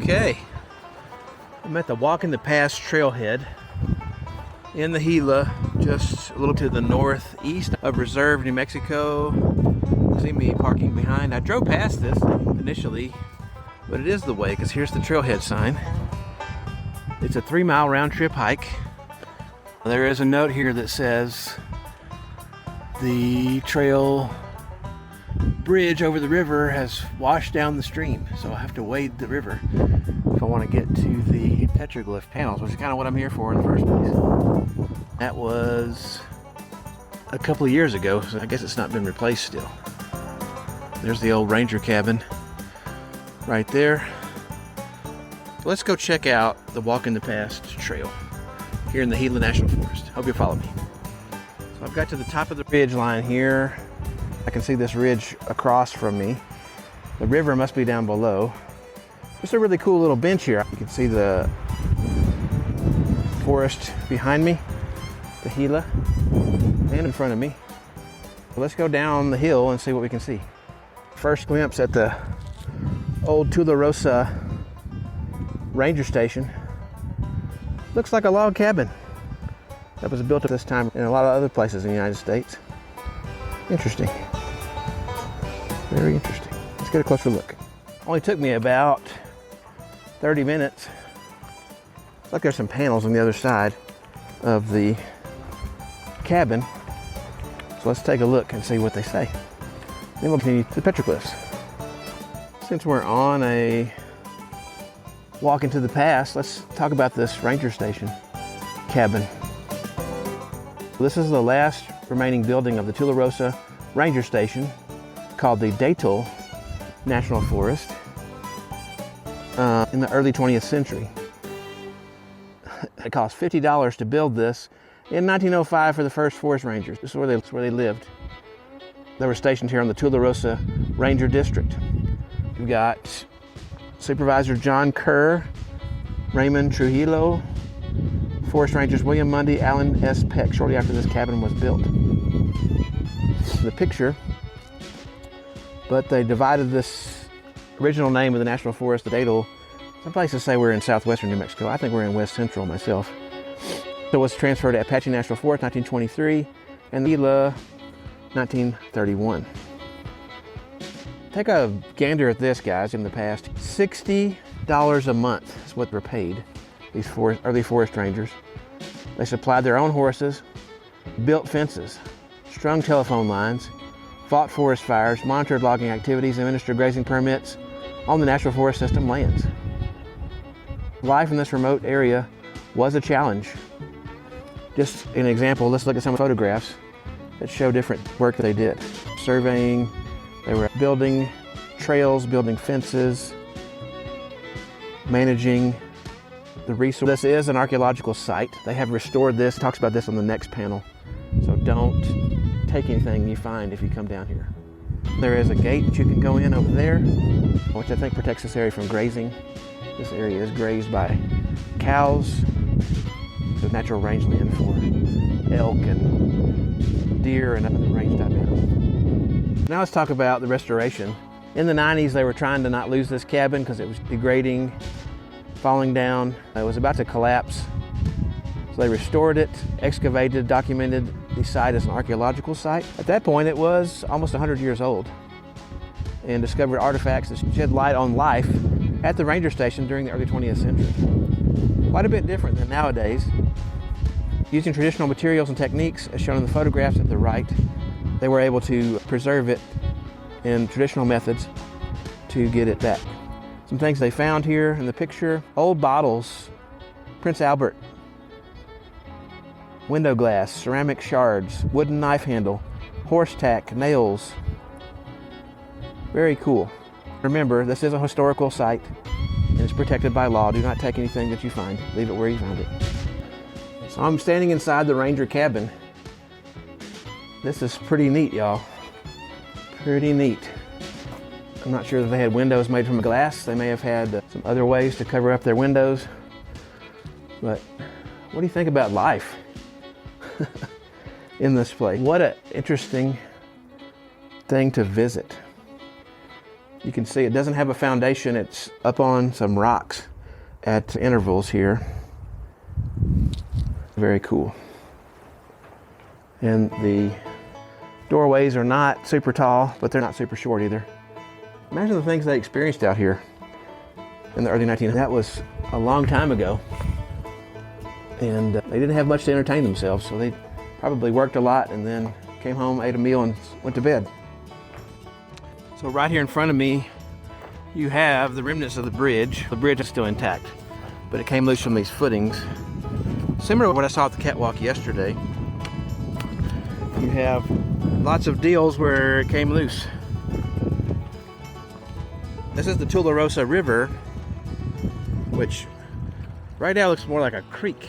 Okay, I'm at the Walk in the Pass trailhead in the Gila, just a little to the northeast of Reserve, New Mexico. You see me parking behind. I drove past this initially, but it is the way, because here's the trailhead sign. It's a 3-mile round trip hike. There is a note here that says the trail bridge over the river has washed down the stream, so I have to wade the river if I want to get to the petroglyph panels, which is kind of what I'm here for in the first place. That was a couple of years ago, so I guess it's not been replaced still. There's the old ranger cabin right there. Let's go check out the Walk in the Pass trail here in the Gila National Forest. Hope you'll follow me. So I've got to the top of the ridge line here. I can see this ridge across from me. The river must be down below. Just a really cool little bench here. You can see the forest behind me, the Gila, and in front of me. So let's go down the hill and see what we can see. First glimpse at the old Tularosa ranger station. Looks like a log cabin that was built at this time in a lot of other places in the United States. Interesting. Very interesting. Let's get a closer look. Only took me about 30 minutes. Looks like there's some panels on the other side of the cabin. So let's take a look and see what they say. Then we'll continue to the petroglyphs. Since we're on a walk into the pass, let's talk about this ranger station cabin. This is the last remaining building of the Tularosa Ranger Station, called the Etched National Forest, in the early 20th century. It cost $50 to build this in 1905 for the first forest rangers. This is where they lived. They were stationed here on the Tularosa Ranger District. We've got Supervisor John Kerr, Raymond Trujillo, Forest Rangers William Mundy, Alan S. Peck, shortly after this cabin was built. The picture, but they divided this original name of the National Forest, the Etched. Some places say we're in southwestern New Mexico. I think we're in west central myself. So it was transferred to Apache National Forest 1923 and Gila 1931. Take a gander at this, guys, in the past. $60 a month is what they're paid, these early forest rangers. They supplied their own horses, built fences, strung telephone lines, fought forest fires, monitored logging activities, and administered grazing permits on the National Forest System lands. Life in this remote area was a challenge. Just an example, let's look at some photographs that show different work that they did. Surveying, they were building trails, building fences, managing the resource. This is an archaeological site. They have restored this, talks about this on the next panel. So don't take anything you find if you come down here. There is a gate that you can go in over there, which I think protects this area from grazing. This area is grazed by cows. It's a natural rangeland for elk and deer and other range type animals. Now let's talk about the restoration. In the 90s, they were trying to not lose this cabin because it was degrading, falling down. It was about to collapse. So they restored it, excavated, documented the site as an archaeological site. At that point, it was almost 100 years old and discovered artifacts that shed light on life at the ranger station during the early 20th century. Quite a bit different than nowadays. Using traditional materials and techniques, as shown in the photographs at the right, they were able to preserve it in traditional methods to get it back. Some things they found here in the picture: old bottles, Prince Albert, window glass, ceramic shards, wooden knife handle, horse tack, nails. Very cool. Remember, this is a historical site and it's protected by law. Do not take anything that you find. Leave it where you found it. So I'm standing inside the ranger cabin. This is pretty neat, y'all. Pretty neat. I'm not sure that they had windows made from glass. They may have had some other ways to cover up their windows. But what do you think about life in this place? What an interesting thing to visit. You can see it doesn't have a foundation. It's up on some rocks at intervals here. Very cool. And the doorways are not super tall, but they're not super short either. Imagine the things they experienced out here in the early 1900s. That was a long time ago. And they didn't have much to entertain themselves, so they probably worked a lot and then came home, ate a meal, and went to bed. So right here in front of me, you have the remnants of the bridge. The bridge is still intact, but it came loose from these footings. Similar to what I saw at the catwalk yesterday. You have lots of deals where it came loose. This is the Tularosa River, which right now looks more like a creek.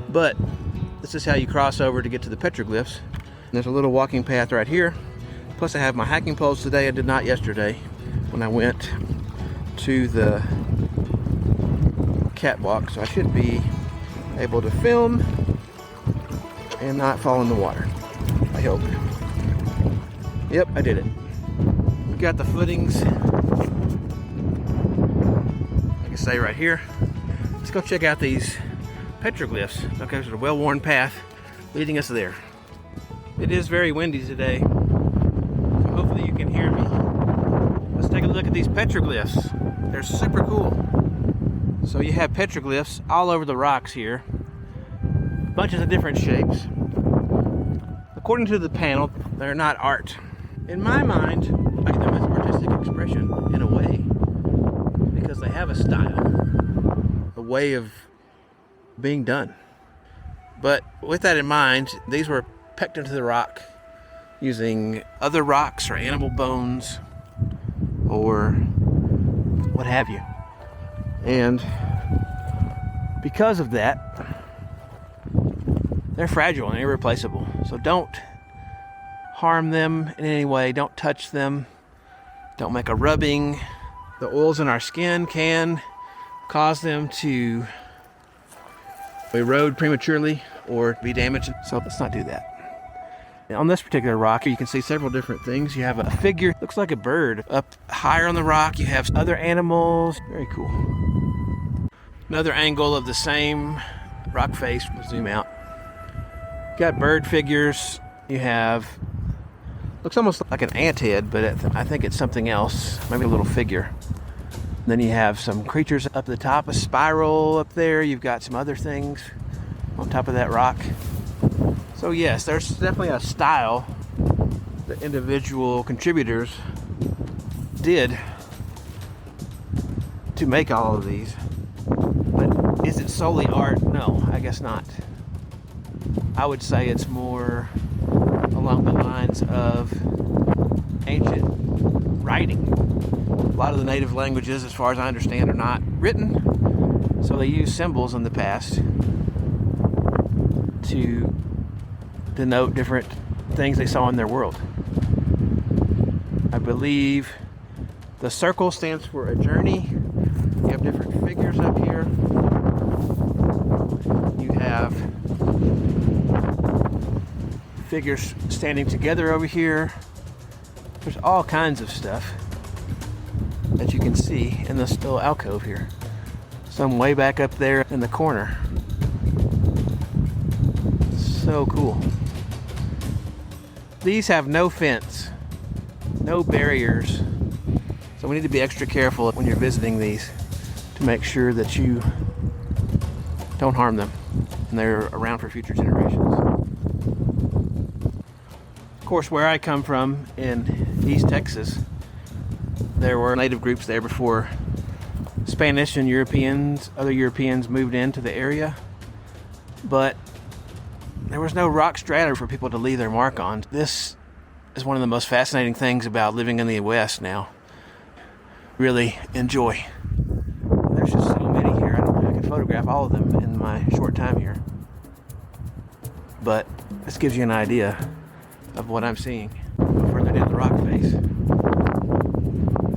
But this is how you cross over to get to the petroglyphs. There's a little walking path right here. Plus I have my hiking poles today. I did not yesterday when I went to the catwalk. So I should be able to film and not fall in the water, I hope. Yep, I did it. We got the footings, like I say, right here. Let's go check out these petroglyphs. Okay, there's a well-worn path leading us there. It is very windy today, so hopefully you can hear me. Let's take a look at these petroglyphs. They're super cool. So you have petroglyphs all over the rocks here. Bunches of different shapes. According to the panel, they're not art. In my mind, I think them as artistic expression in a way, because they have a style, a way of being done. But with that in mind, these were pecked into the rock using other rocks or animal bones or what have you. And because of that, they're fragile and irreplaceable. So don't harm them in any way. Don't touch them. Don't make a rubbing. The oils in our skin can cause them to erode prematurely or be damaged. So let's not do that. On this particular rock, you can see several different things. You have a figure, looks like a bird. Up higher on the rock, you have other animals. Very cool. Another angle of the same rock face. We'll zoom out. You got bird figures. You have, looks almost like an ant head, but I think it's something else. Maybe a little figure. Then you have some creatures up the top, a spiral up there. You've got some other things on top of that rock. So yes, there's definitely a style that individual contributors did to make all of these. But is it solely art? No, I guess not. I would say it's more along the lines of ancient writing. A lot of the native languages, as far as I understand, are not written, so they use symbols in the past to denote different things they saw in their world. I believe the circle stands for a journey. You have different figures up here. You have figures standing together over here. There's all kinds of stuff that you can see in this little alcove here. Some way back up there in the corner. So cool. These have no fence, no barriers, so we need to be extra careful when you're visiting these to make sure that you don't harm them and they're around for future generations. Of course, where I come from in East Texas, there were native groups there before Spanish and other Europeans moved into the area, but there was no rock strata for people to leave their mark on. This is one of the most fascinating things about living in the West now. Really enjoy. There's just so many here. I don't think I can photograph all of them in my short time here. But this gives you an idea of what I'm seeing. Go further down the rock face.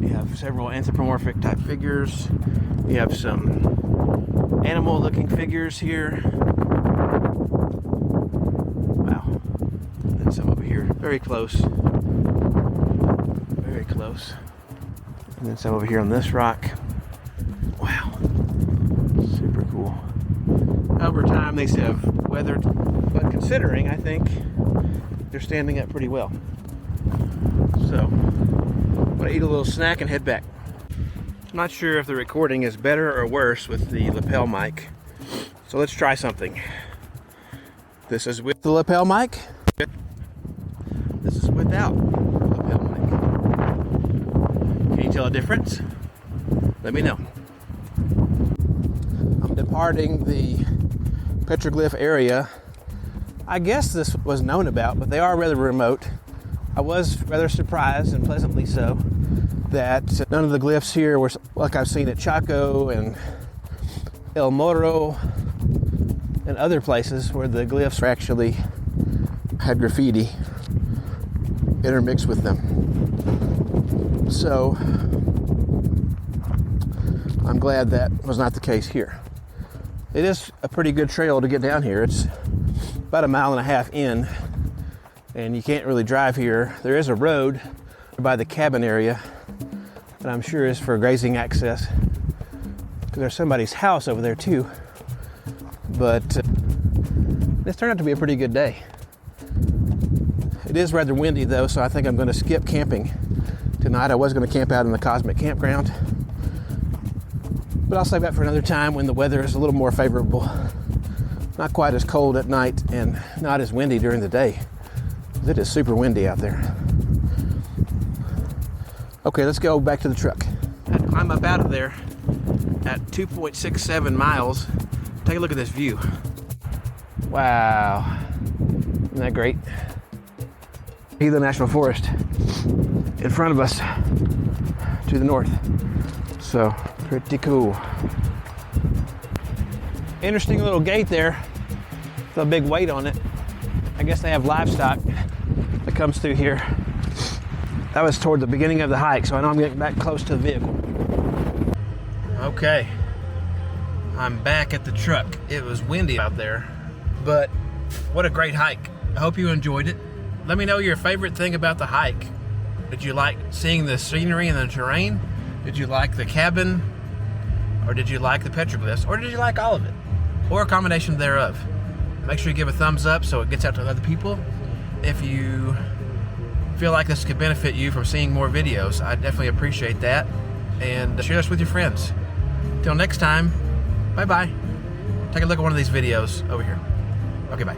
You have several anthropomorphic type figures. You have some animal looking figures here. Wow. And some over here. Very close. Very close. And then some over here on this rock. Wow, super cool. Over time, these have weathered, but considering, I think they're standing up pretty well. So, I'm gonna eat a little snack and head back. I'm not sure if the recording is better or worse with the lapel mic. So let's try something. This is with the lapel mic. This is without the lapel mic. Can you tell a difference? Let me know. I'm departing the petroglyph area. I guess this was known about, but they are rather remote. I was rather surprised, and pleasantly so, that none of the glyphs here were like I've seen at Chaco and El Morro and other places where the glyphs actually had graffiti intermixed with them. So I'm glad that was not the case here. It is a pretty good trail to get down here. It's about 1.5 miles in, and you can't really drive here. There is a road by the cabin area that I'm sure is for grazing access, because there's somebody's house over there too. But this turned out to be a pretty good day. It is rather windy though, so I think I'm going to skip camping tonight. I was going to camp out in the Cosmic Campground, but I'll save that for another time when the weather is a little more favorable. Not quite as cold at night and not as windy during the day. It is super windy out there. Okay, let's go back to the truck. I had to climb up out of there at 2.67 miles. Take a look at this view. Wow, isn't that great? Gila National Forest in front of us to the north. So, pretty cool. Interesting little gate there with a big weight on it. I guess they have livestock that comes through here. That was toward the beginning of the hike, so I know I'm getting back close to the vehicle. Okay, I'm back at the truck. It was windy out there, but what a great hike. I hope you enjoyed it. Let me know your favorite thing about the hike. Did you like seeing the scenery and the terrain? Did you like the cabin? Or did you like the petroglyphs? Or did you like all of it? Or a combination thereof? Make sure you give a thumbs up so it gets out to other people. If you feel like this could benefit you from seeing more videos, I definitely appreciate that. And share this with your friends. Till next time, bye-bye. Take a look at one of these videos over here. Okay, bye.